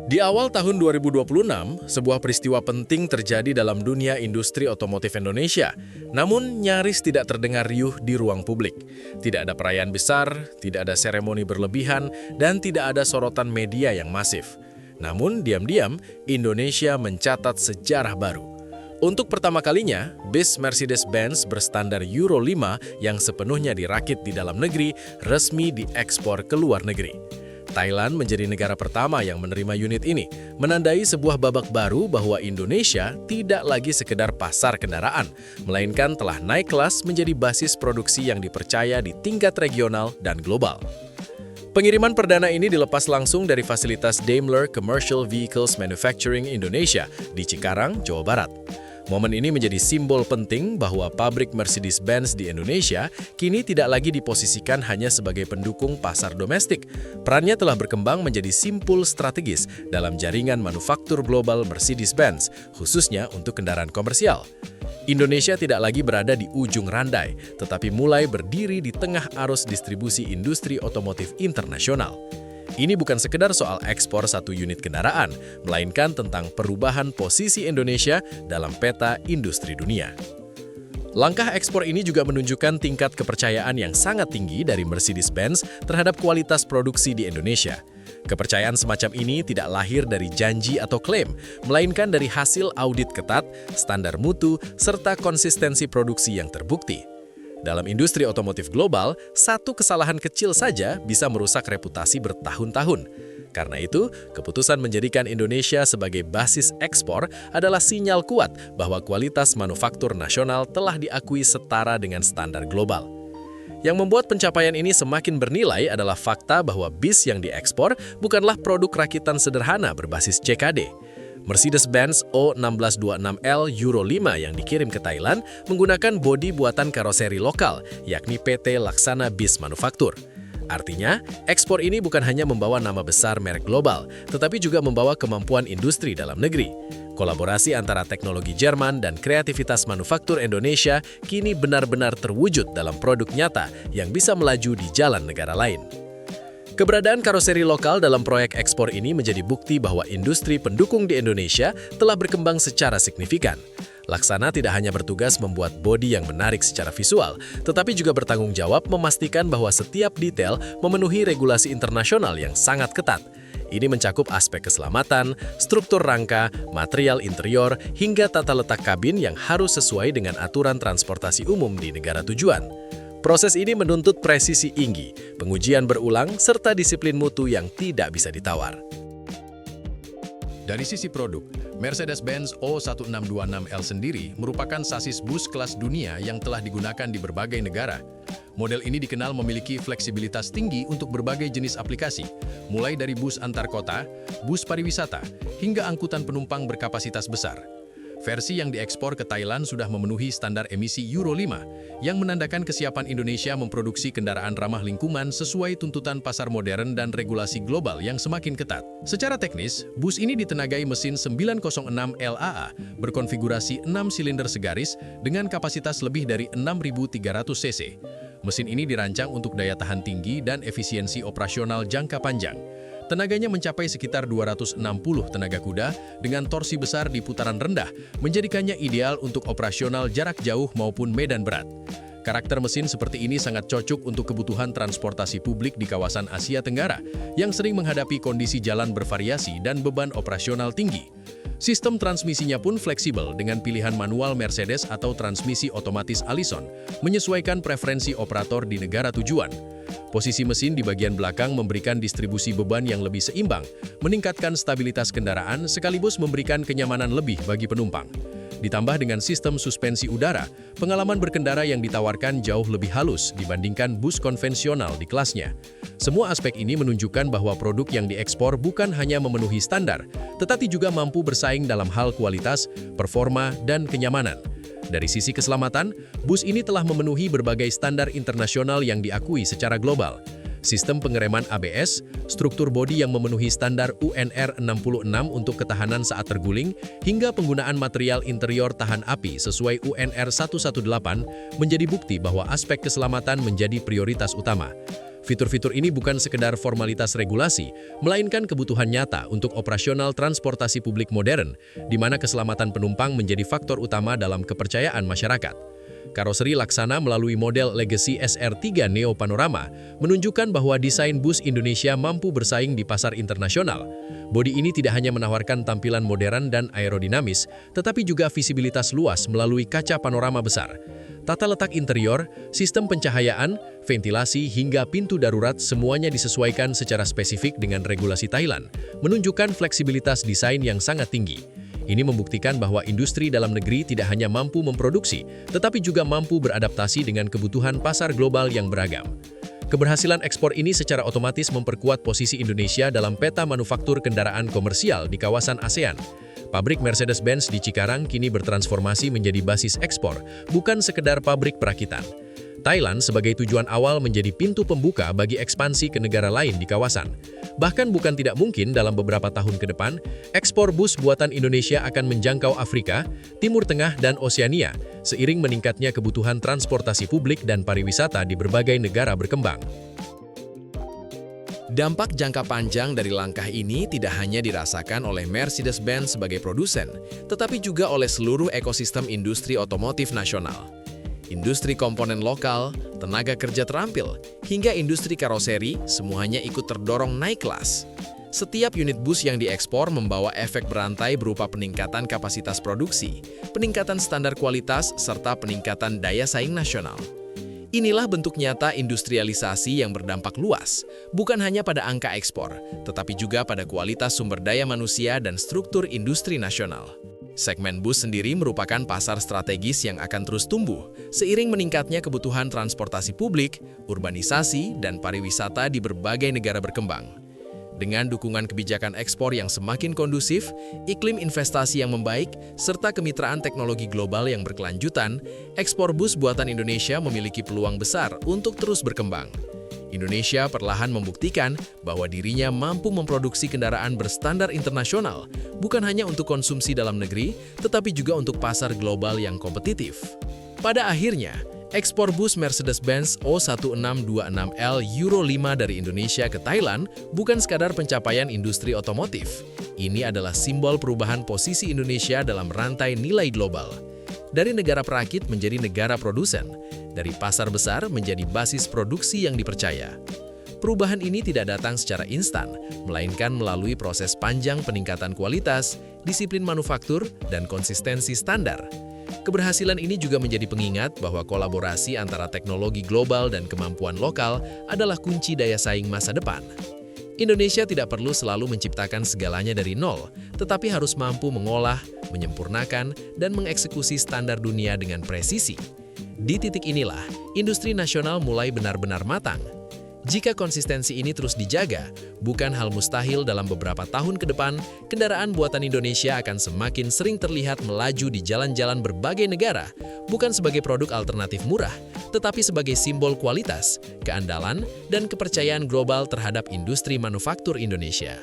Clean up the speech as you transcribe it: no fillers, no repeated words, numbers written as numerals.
Di awal tahun 2026, sebuah peristiwa penting terjadi dalam dunia industri otomotif Indonesia, namun nyaris tidak terdengar riuh di ruang publik. Tidak ada perayaan besar, tidak ada seremoni berlebihan, dan tidak ada sorotan media yang masif. Namun, diam-diam, Indonesia mencatat sejarah baru. Untuk pertama kalinya, bis Mercedes-Benz berstandar Euro 5 yang sepenuhnya dirakit di dalam negeri resmi diekspor ke luar negeri. Thailand menjadi negara pertama yang menerima unit ini, menandai sebuah babak baru bahwa Indonesia tidak lagi sekedar pasar kendaraan, melainkan telah naik kelas menjadi basis produksi yang dipercaya di tingkat regional dan global. Pengiriman perdana ini dilepas langsung dari fasilitas Daimler Commercial Vehicles Manufacturing Indonesia di Cikarang, Jawa Barat. Momen ini menjadi simbol penting bahwa pabrik Mercedes-Benz di Indonesia kini tidak lagi diposisikan hanya sebagai pendukung pasar domestik. Perannya telah berkembang menjadi simpul strategis dalam jaringan manufaktur global Mercedes-Benz, khususnya untuk kendaraan komersial. Indonesia tidak lagi berada di ujung rantai, tetapi mulai berdiri di tengah arus distribusi industri otomotif internasional. Ini bukan sekedar soal ekspor satu unit kendaraan, melainkan tentang perubahan posisi Indonesia dalam peta industri dunia. Langkah ekspor ini juga menunjukkan tingkat kepercayaan yang sangat tinggi dari Mercedes-Benz terhadap kualitas produksi di Indonesia. Kepercayaan semacam ini tidak lahir dari janji atau klaim, melainkan dari hasil audit ketat, standar mutu, serta konsistensi produksi yang terbukti. Dalam industri otomotif global, satu kesalahan kecil saja bisa merusak reputasi bertahun-tahun. Karena itu, keputusan menjadikan Indonesia sebagai basis ekspor adalah sinyal kuat bahwa kualitas manufaktur nasional telah diakui setara dengan standar global. Yang membuat pencapaian ini semakin bernilai adalah fakta bahwa bis yang diekspor bukanlah produk rakitan sederhana berbasis CKD. Mercedes-Benz O1626L Euro 5 yang dikirim ke Thailand menggunakan bodi buatan karoseri lokal, yakni PT Laksana Bis Manufaktur. Artinya, ekspor ini bukan hanya membawa nama besar merek global, tetapi juga membawa kemampuan industri dalam negeri. Kolaborasi antara teknologi Jerman dan kreativitas manufaktur Indonesia kini benar-benar terwujud dalam produk nyata yang bisa melaju di jalan negara lain. Keberadaan karoseri lokal dalam proyek ekspor ini menjadi bukti bahwa industri pendukung di Indonesia telah berkembang secara signifikan. Laksana tidak hanya bertugas membuat bodi yang menarik secara visual, tetapi juga bertanggung jawab memastikan bahwa setiap detail memenuhi regulasi internasional yang sangat ketat. Ini mencakup aspek keselamatan, struktur rangka, material interior, hingga tata letak kabin yang harus sesuai dengan aturan transportasi umum di negara tujuan. Proses ini menuntut presisi tinggi, pengujian berulang, serta disiplin mutu yang tidak bisa ditawar. Dari sisi produk, Mercedes-Benz O1626L sendiri merupakan sasis bus kelas dunia yang telah digunakan di berbagai negara. Model ini dikenal memiliki fleksibilitas tinggi untuk berbagai jenis aplikasi, mulai dari bus antar kota, bus pariwisata, hingga angkutan penumpang berkapasitas besar. Versi yang diekspor ke Thailand sudah memenuhi standar emisi Euro 5, yang menandakan kesiapan Indonesia memproduksi kendaraan ramah lingkungan sesuai tuntutan pasar modern dan regulasi global yang semakin ketat. Secara teknis, bus ini ditenagai mesin 906 LAA berkonfigurasi 6 silinder segaris dengan kapasitas lebih dari 6.300 cc. Mesin ini dirancang untuk daya tahan tinggi dan efisiensi operasional jangka panjang. Tenaganya mencapai sekitar 260 tenaga kuda dengan torsi besar di putaran rendah, menjadikannya ideal untuk operasional jarak jauh maupun medan berat. Karakter mesin seperti ini sangat cocok untuk kebutuhan transportasi publik di kawasan Asia Tenggara, yang sering menghadapi kondisi jalan bervariasi dan beban operasional tinggi. Sistem transmisinya pun fleksibel dengan pilihan manual Mercedes atau transmisi otomatis Allison, menyesuaikan preferensi operator di negara tujuan. Posisi mesin di bagian belakang memberikan distribusi beban yang lebih seimbang, meningkatkan stabilitas kendaraan sekaligus memberikan kenyamanan lebih bagi penumpang. Ditambah dengan sistem suspensi udara, pengalaman berkendara yang ditawarkan jauh lebih halus dibandingkan bus konvensional di kelasnya. Semua aspek ini menunjukkan bahwa produk yang diekspor bukan hanya memenuhi standar, tetapi juga mampu bersaing dalam hal kualitas, performa, dan kenyamanan. Dari sisi keselamatan, bus ini telah memenuhi berbagai standar internasional yang diakui secara global. Sistem pengereman ABS, struktur bodi yang memenuhi standar UNR 66 untuk ketahanan saat terguling, hingga penggunaan material interior tahan api sesuai UNR 118 menjadi bukti bahwa aspek keselamatan menjadi prioritas utama. Fitur-fitur ini bukan sekedar formalitas regulasi, melainkan kebutuhan nyata untuk operasional transportasi publik modern, di mana keselamatan penumpang menjadi faktor utama dalam kepercayaan masyarakat. Karoseri Laksana melalui model Legacy SR3 Neo Panorama menunjukkan bahwa desain bus Indonesia mampu bersaing di pasar internasional. Bodi ini tidak hanya menawarkan tampilan modern dan aerodinamis, tetapi juga visibilitas luas melalui kaca panorama besar. Tata letak interior, sistem pencahayaan, ventilasi, hingga pintu darurat semuanya disesuaikan secara spesifik dengan regulasi Thailand, menunjukkan fleksibilitas desain yang sangat tinggi. Ini membuktikan bahwa industri dalam negeri tidak hanya mampu memproduksi, tetapi juga mampu beradaptasi dengan kebutuhan pasar global yang beragam. Keberhasilan ekspor ini secara otomatis memperkuat posisi Indonesia dalam peta manufaktur kendaraan komersial di kawasan ASEAN. Pabrik Mercedes-Benz di Cikarang kini bertransformasi menjadi basis ekspor, bukan sekedar pabrik perakitan. Thailand sebagai tujuan awal menjadi pintu pembuka bagi ekspansi ke negara lain di kawasan. Bahkan bukan tidak mungkin dalam beberapa tahun ke depan, ekspor bus buatan Indonesia akan menjangkau Afrika, Timur Tengah, dan Oseania, seiring meningkatnya kebutuhan transportasi publik dan pariwisata di berbagai negara berkembang. Dampak jangka panjang dari langkah ini tidak hanya dirasakan oleh Mercedes-Benz sebagai produsen, tetapi juga oleh seluruh ekosistem industri otomotif nasional. Industri komponen lokal, tenaga kerja terampil, hingga industri karoseri semuanya ikut terdorong naik kelas. Setiap unit bus yang diekspor membawa efek berantai berupa peningkatan kapasitas produksi, peningkatan standar kualitas, serta peningkatan daya saing nasional. Inilah bentuk nyata industrialisasi yang berdampak luas, bukan hanya pada angka ekspor, tetapi juga pada kualitas sumber daya manusia dan struktur industri nasional. Segmen bus sendiri merupakan pasar strategis yang akan terus tumbuh, seiring meningkatnya kebutuhan transportasi publik, urbanisasi, dan pariwisata di berbagai negara berkembang. Dengan dukungan kebijakan ekspor yang semakin kondusif, iklim investasi yang membaik, serta kemitraan teknologi global yang berkelanjutan, ekspor bus buatan Indonesia memiliki peluang besar untuk terus berkembang. Indonesia perlahan membuktikan bahwa dirinya mampu memproduksi kendaraan berstandar internasional, bukan hanya untuk konsumsi dalam negeri, tetapi juga untuk pasar global yang kompetitif. Pada akhirnya, ekspor bus Mercedes-Benz O1626L Euro 5 dari Indonesia ke Thailand bukan sekadar pencapaian industri otomotif. Ini adalah simbol perubahan posisi Indonesia dalam rantai nilai global. Dari negara perakit menjadi negara produsen, dari pasar besar menjadi basis produksi yang dipercaya. Perubahan ini tidak datang secara instan, melainkan melalui proses panjang peningkatan kualitas, disiplin manufaktur, dan konsistensi standar. Keberhasilan ini juga menjadi pengingat bahwa kolaborasi antara teknologi global dan kemampuan lokal adalah kunci daya saing masa depan. Indonesia tidak perlu selalu menciptakan segalanya dari nol, tetapi harus mampu mengolah, menyempurnakan, dan mengeksekusi standar dunia dengan presisi. Di titik inilah, industri nasional mulai benar-benar matang. Jika konsistensi ini terus dijaga, bukan hal mustahil dalam beberapa tahun ke depan, kendaraan buatan Indonesia akan semakin sering terlihat melaju di jalan-jalan berbagai negara, bukan sebagai produk alternatif murah, tetapi sebagai simbol kualitas, keandalan, dan kepercayaan global terhadap industri manufaktur Indonesia.